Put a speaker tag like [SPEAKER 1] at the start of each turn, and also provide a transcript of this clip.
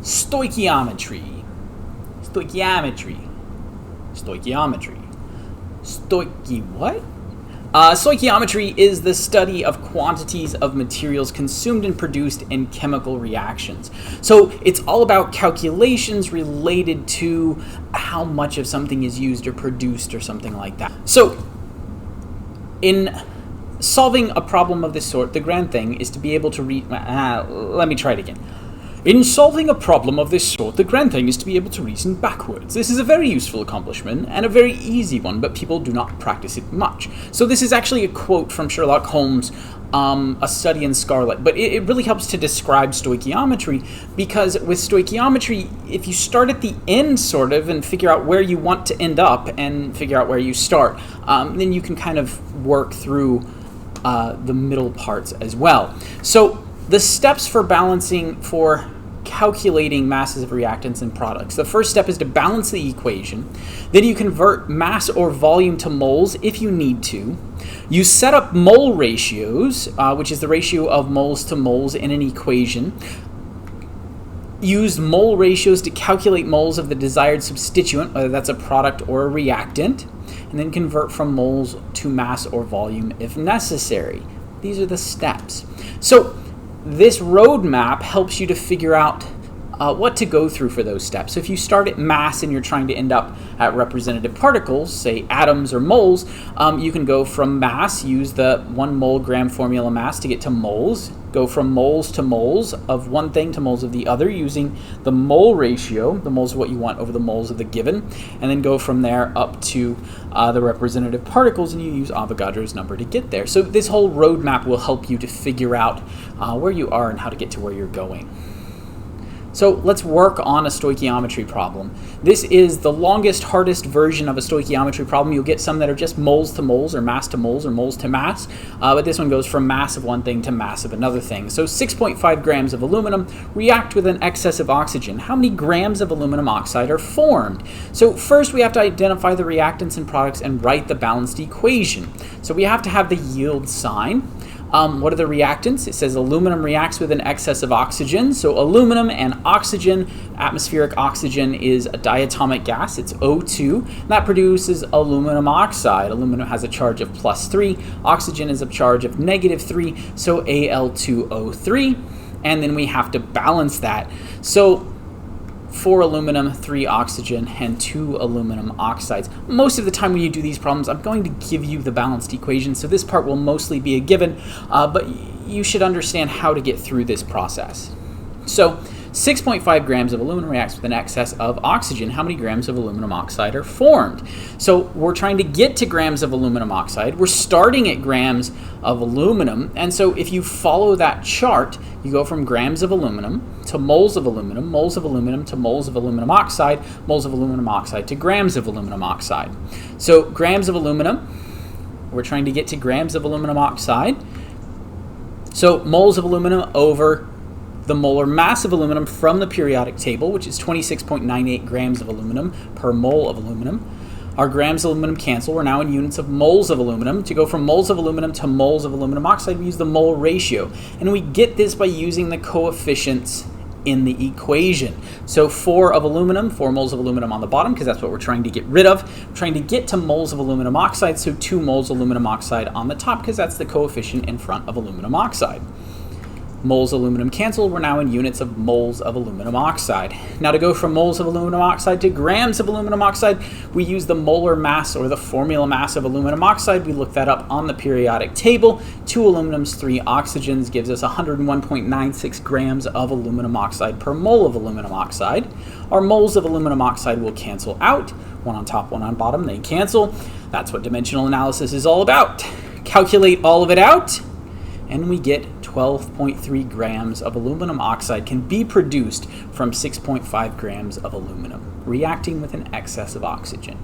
[SPEAKER 1] Stoichiometry. Stoichiometry. Stoichiometry is the study of quantities of materials consumed and produced in chemical reactions. So it's all about calculations related to how much of something is used or produced or something like that. So in solving a problem of this sort, the grand thing is to be able to let me try it again. In solving a problem of this sort, the grand thing is to be able to reason backwards. This is a very useful accomplishment and a very easy one, but people do not practice it much. So this is actually a quote from Sherlock Holmes, A Study in Scarlet, but it really helps to describe stoichiometry, because with stoichiometry, if you start at the end sort of and figure out where you want to end up and figure out where you start, then you can kind of work through the middle parts as well. So the steps for calculating masses of reactants and products. The first step is to balance the equation. Then you convert mass or volume to moles if you need to. You set up mole ratios, which is the ratio of moles to moles in an equation. Use mole ratios to calculate moles of the desired substituent, whether that's a product or a reactant, and then convert from moles to mass or volume if necessary. These are the steps. So this roadmap helps you to figure out what to go through for those steps. So if you start at mass and you're trying to end up at representative particles, say atoms or moles, you can go from mass, use the 1 mole gram formula mass to get to moles, go from moles to moles of one thing to moles of the other using the mole ratio, the moles of what you want over the moles of the given, and then go from there up to the representative particles, and you use Avogadro's number to get there. So this whole roadmap will help you to figure out where you are and how to get to where you're going. So let's work on a stoichiometry problem. This is the longest, hardest version of a stoichiometry problem. You'll get some that are just moles to moles or moles to mass, but this one goes from mass of one thing to mass of another thing. So 6.5 grams of aluminum react with an excess of oxygen. How many grams of aluminum oxide are formed? So first we have to identify the reactants and products and write the balanced equation. So we have to have the yield sign. What are the reactants? It says aluminum reacts with an excess of oxygen. So aluminum and oxygen, atmospheric oxygen is a diatomic gas. It's O2. And that produces aluminum oxide. Aluminum has a charge of +3. Oxygen is a charge of -3. So Al2O3. And then we have to balance that. So 4 aluminum, 3 oxygen, and 2 aluminum oxides. Most of the time when you do these problems, I'm going to give you the balanced equation, so this part will mostly be a given, but you should understand how to get through this process. So 6.5 grams of aluminum reacts with an excess of oxygen. How many grams of aluminum oxide are formed? So we're trying to get to grams of aluminum oxide. We're starting at grams of aluminum, and so if you follow that chart, you go from grams of aluminum to moles of aluminum to moles of aluminum oxide to grams of aluminum oxide. So grams of aluminum, we're trying to get to grams of aluminum oxide. So moles of aluminum over the molar mass of aluminum from the periodic table, which is 26.98 grams of aluminum per mole of aluminum. Our grams of aluminum cancel. We're now in units of moles of aluminum. To go from moles of aluminum to moles of aluminum oxide, we use the mole ratio. And we get this by using the coefficients in the equation. So 4 moles of aluminum on the bottom, because that's what we're trying to get rid of. We're trying to get to moles of aluminum oxide, so 2 moles aluminum oxide on the top, because that's the coefficient in front of aluminum oxide. Moles of aluminum cancel. We're now in units of moles of aluminum oxide. Now to go from moles of aluminum oxide to grams of aluminum oxide, we use the molar mass or the formula mass of aluminum oxide. We look that up on the periodic table. 2 aluminums, 3 oxygens gives us 101.96 grams of aluminum oxide per mole of aluminum oxide. Our moles of aluminum oxide will cancel out. One on top, one on bottom, they cancel. That's what dimensional analysis is all about. Calculate all of it out, and we get 12.3 grams of aluminum oxide can be produced from 6.5 grams of aluminum, reacting with an excess of oxygen.